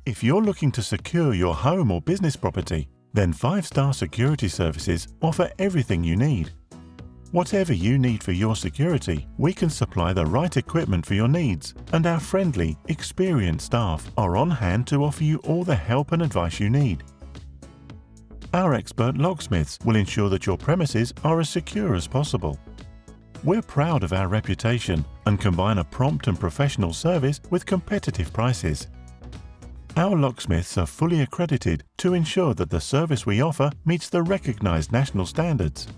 If you're looking to secure your home or business property, then 5-Star Security Services offer everything you need. Whatever you need for your security, we can supply the right equipment for your needs, and our friendly, experienced staff are on hand to offer you all the help and advice you need. Our expert locksmiths will ensure that your premises are as secure as possible. We're proud of our reputation and combine a prompt and professional service with competitive prices. Our locksmiths are fully accredited to ensure that the service we offer meets the recognised national standards.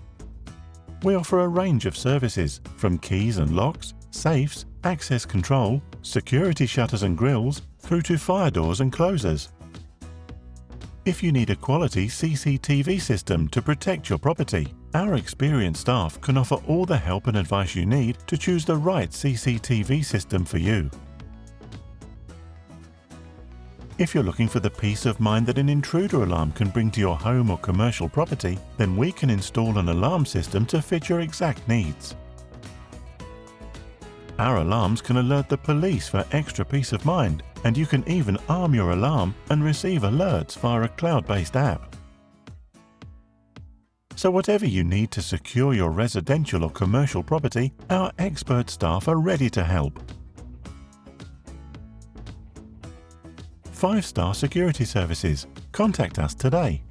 We offer a range of services, from keys and locks, safes, access control, security shutters and grills, through to fire doors and closers. If you need a quality CCTV system to protect your property, our experienced staff can offer all the help and advice you need to choose the right CCTV system for you. If you're looking for the peace of mind that an intruder alarm can bring to your home or commercial property, then we can install an alarm system to fit your exact needs. Our alarms can alert the police for extra peace of mind, and you can even arm your alarm and receive alerts via a cloud-based app. So whatever you need to secure your residential or commercial property, our expert staff are ready to help. 5-Star Security Services. Contact us today.